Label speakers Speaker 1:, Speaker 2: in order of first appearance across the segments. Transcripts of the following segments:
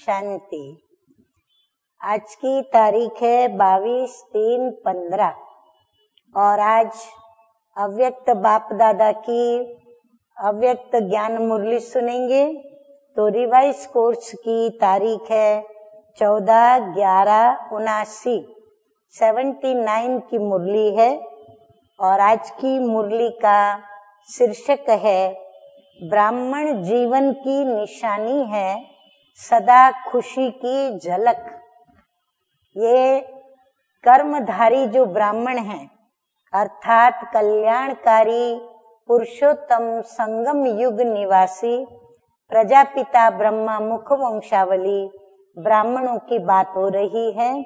Speaker 1: शांति। आज की तारीख है 22/3/15 और आज अव्यक्त बाप दादा की अव्यक्त ज्ञान मुरली सुनेंगे। तो रिवाइज कोर्स की तारीख है 14/11/79 79 की मुरली है और आज की मुरली का शीर्षक है ब्राह्मण जीवन की निशानी है सदा खुशी की झलक। ये कर्मधारी जो ब्राह्मण हैं अर्थात कल्याणकारी पुरुषोत्तम संगम युग निवासी प्रजापिता ब्रह्मा मुख वंशावली ब्राह्मणों की बात हो रही है।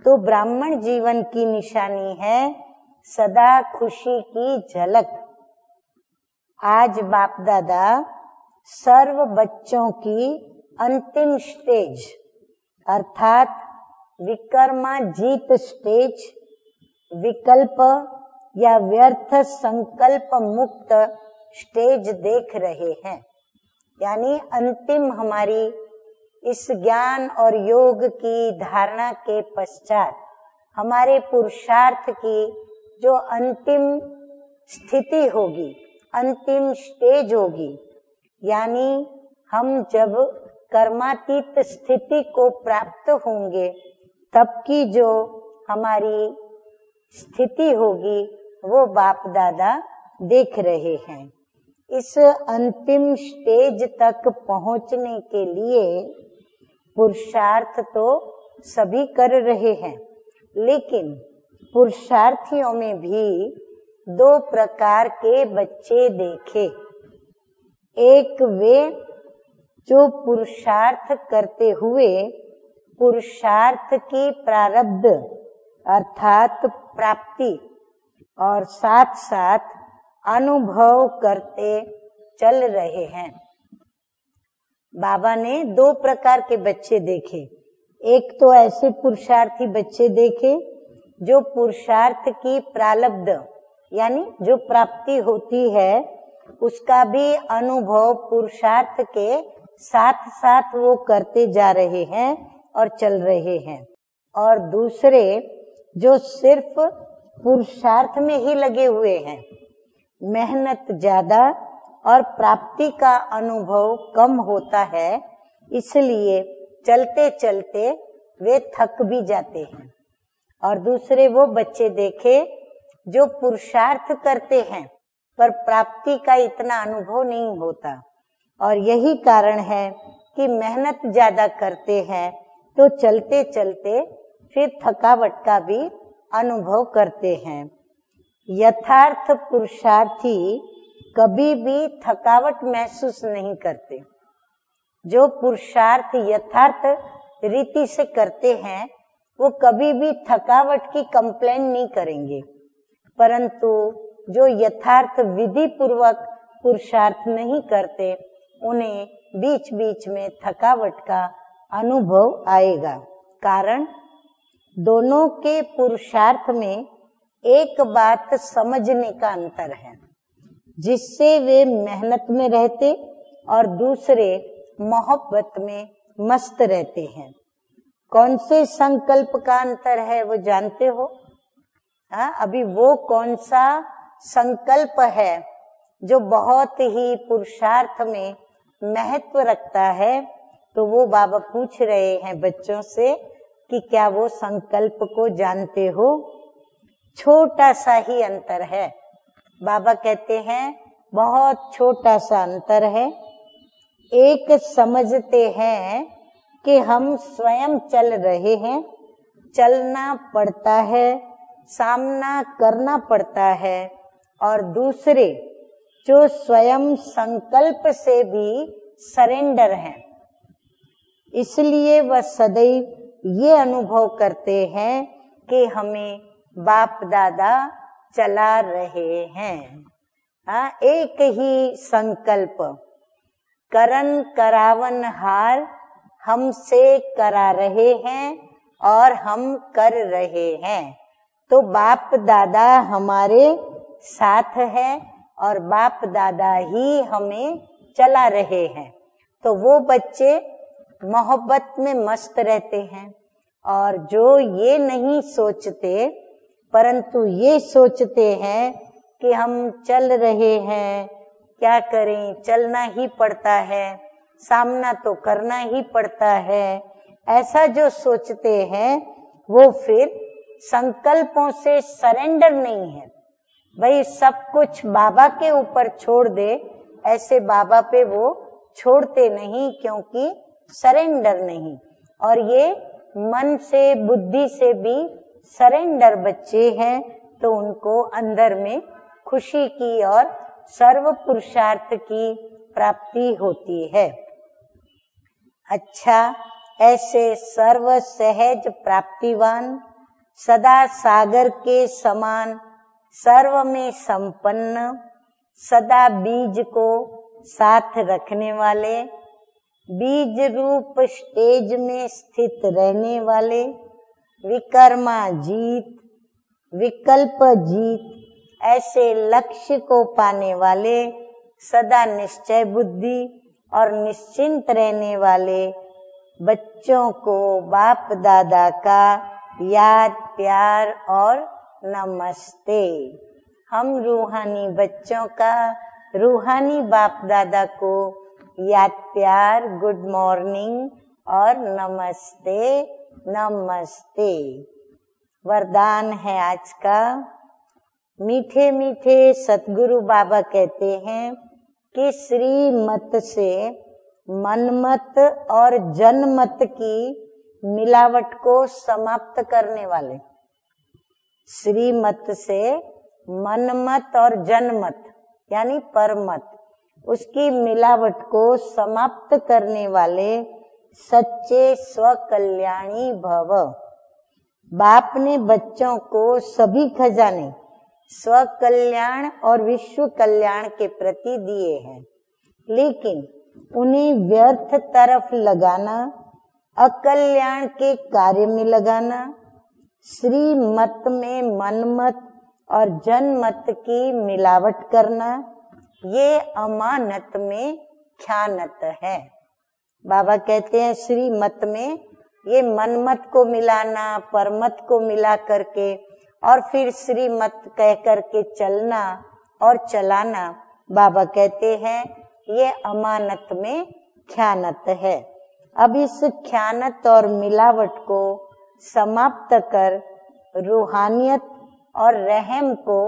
Speaker 1: तो ब्राह्मण जीवन की निशानी है सदा खुशी की झलक। आज बाप दादा सर्व बच्चों की अंतिम स्टेज अर्थात विकर्माजीत स्टेज, विकल्प या व्यर्थ संकल्प मुक्त स्टेज देख रहे हैं। यानी अंतिम हमारी इस ज्ञान और योग की धारणा के पश्चात हमारे पुरुषार्थ की जो अंतिम स्थिति होगी, अंतिम स्टेज होगी, यानी हम जब कर्मातीत स्थिति को प्राप्त होंगे तब की जो हमारी स्थिति होगी वो बाप दादा देख रहे हैं। इस अंतिम स्टेज तक पहुंचने के लिए पुरुषार्थ तो सभी कर रहे हैं, लेकिन पुरुषार्थियों में भी दो प्रकार के बच्चे देखे। एक वे जो पुरुषार्थ करते हुए पुरुषार्थ की प्रारब्ध अर्थात प्राप्ति और साथ साथ अनुभव करते चल रहे हैं। बाबा ने दो प्रकार के बच्चे देखे। एक तो ऐसे पुरुषार्थी बच्चे देखे जो पुरुषार्थ की प्रारब्ध यानी जो प्राप्ति होती है उसका भी अनुभव पुरुषार्थ के साथ साथ वो करते जा रहे हैं और चल रहे हैं। और दूसरे जो सिर्फ पुरुषार्थ में ही लगे हुए हैं, मेहनत ज्यादा और प्राप्ति का अनुभव कम होता है, इसलिए चलते चलते वे थक भी जाते हैं। और दूसरे वो बच्चे देखे जो पुरुषार्थ करते हैं पर प्राप्ति का इतना अनुभव नहीं होता। और यही कारण है कि मेहनत ज्यादा करते हैं तो चलते चलते फिर थकावट का भी अनुभव करते हैं। यथार्थ पुरुषार्थी कभी भी थकावट महसूस नहीं करते। जो पुरुषार्थ यथार्थ रीति से करते हैं वो कभी भी थकावट की कंप्लेन नहीं करेंगे, परंतु जो यथार्थ विधि पूर्वक पुरुषार्थ नहीं करते उन्हें बीच बीच में थकावट का अनुभव आएगा। कारण दोनों के पुरुषार्थ में एक बात समझने का अंतर है, जिससे वे मेहनत में रहते और दूसरे मोहब्बत में मस्त रहते हैं। कौन से संकल्प का अंतर है वो जानते हो? अभी वो कौन सा संकल्प है जो बहुत ही पुरुषार्थ में महत्व रखता है? तो वो बाबा पूछ रहे हैं बच्चों से कि क्या वो संकल्प को जानते हो? छोटा सा ही अंतर है। बाबा कहते हैं बहुत छोटा सा अंतर है। एक समझते हैं कि हम स्वयं चल रहे हैं, चलना पड़ता है, सामना करना पड़ता है, और दूसरे जो स्वयं संकल्प से भी सरेंडर हैं, इसलिए वह सदैव ये अनुभव करते हैं कि हमें बाप दादा चला रहे हैं। एक ही संकल्प करन करावन हार हमसे करा रहे हैं और हम कर रहे हैं। तो बाप दादा हमारे साथ है और बाप दादा ही हमें चला रहे हैं। तो वो बच्चे मोहब्बत में मस्त रहते हैं, और जो ये नहीं सोचते परंतु ये सोचते हैं कि हम चल रहे हैं, क्या करें, चलना ही पड़ता है, सामना तो करना ही पड़ता है, ऐसा जो सोचते हैं वो फिर संकल्पों से सरेंडर नहीं है। भाई सब कुछ बाबा के ऊपर छोड़ दे, ऐसे बाबा पे वो छोड़ते नहीं, क्योंकि सरेंडर नहीं। और ये मन से बुद्धि से भी सरेंडर बच्चे हैं, तो उनको अंदर में खुशी की और सर्व पुरुषार्थ की प्राप्ति होती है। अच्छा, ऐसे सर्व सहज प्राप्तिवान, सदा सागर के समान, सर्व में संपन्न, सदा बीज को साथ रखने वाले, बीज रूप स्टेज में स्थित रहने वाले, विकर्मा जीत, विकल्प जीत, ऐसे लक्ष्य को पाने वाले, सदा निश्चय बुद्धि और निश्चिंत रहने वाले बच्चों को बाप दादा का याद, प्यार और नमस्ते। हम रूहानी बच्चों का रूहानी बाप दादा को याद, प्यार, गुड मॉर्निंग और नमस्ते नमस्ते। वरदान है आज का। मीठे मीठे सतगुरु बाबा कहते हैं कि श्रीमत से मनमत और जनमत की मिलावट को समाप्त करने वाले, श्रीमत से मनमत और जनमत यानी परमत, उसकी मिलावट को समाप्त करने वाले सच्चे स्वकल्याणी भव। बाप ने बच्चों को सभी खजाने स्वकल्याण और विश्व कल्याण के प्रति दिए हैं, लेकिन उन्हें व्यर्थ तरफ लगाना, अकल्याण के कार्य में लगाना, श्रीमत में मनमत और जनमत की मिलावट करना, ये अमानत में ख्यानत है। बाबा कहते हैं श्रीमत में ये मनमत को मिलाना, परमत को मिला करके और फिर श्रीमत कह करके चलना और चलाना, बाबा कहते हैं ये अमानत में ख्यानत है। अब इस ख्यानत और मिलावट को समाप्त कर रूहानियत और रहम को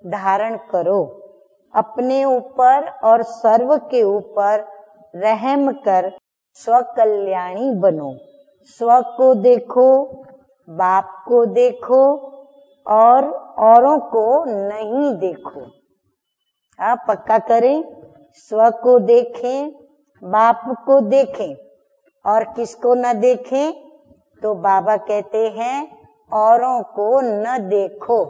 Speaker 1: धारण करो। अपने ऊपर और सर्व के ऊपर रहम कर स्वकल्याणी बनो। स्व को देखो, बाप को देखो और औरों को नहीं देखो। आप पक्का करें, स्व को देखें, बाप को देखें और किसको न देखें, तो बाबा कहते हैं औरों को न देखो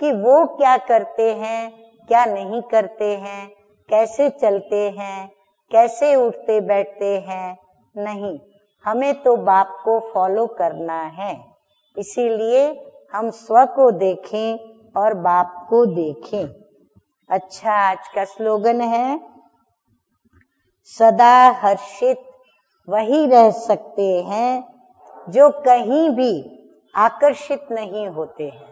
Speaker 1: कि वो क्या करते हैं, क्या नहीं करते हैं, कैसे चलते हैं, कैसे उठते बैठते हैं। नहीं, हमें तो बाप को फॉलो करना है, इसीलिए हम स्व को देखें और बाप को देखें। अच्छा, आज का स्लोगन है सदा हर्षित वही रह सकते हैं जो कहीं भी आकर्षित नहीं होते हैं।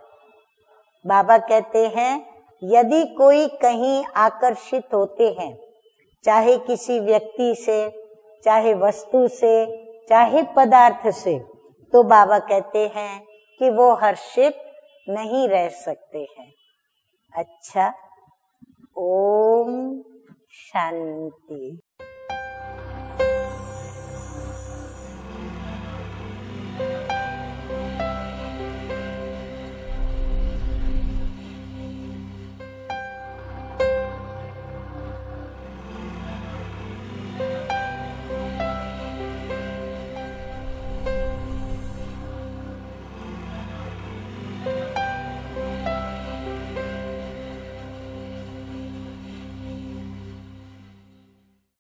Speaker 1: बाबा कहते हैं यदि कोई कहीं आकर्षित होते हैं, चाहे किसी व्यक्ति से, चाहे वस्तु से, चाहे पदार्थ से, तो बाबा कहते हैं कि वो हर्षित नहीं रह सकते हैं। अच्छा, ओम शांति।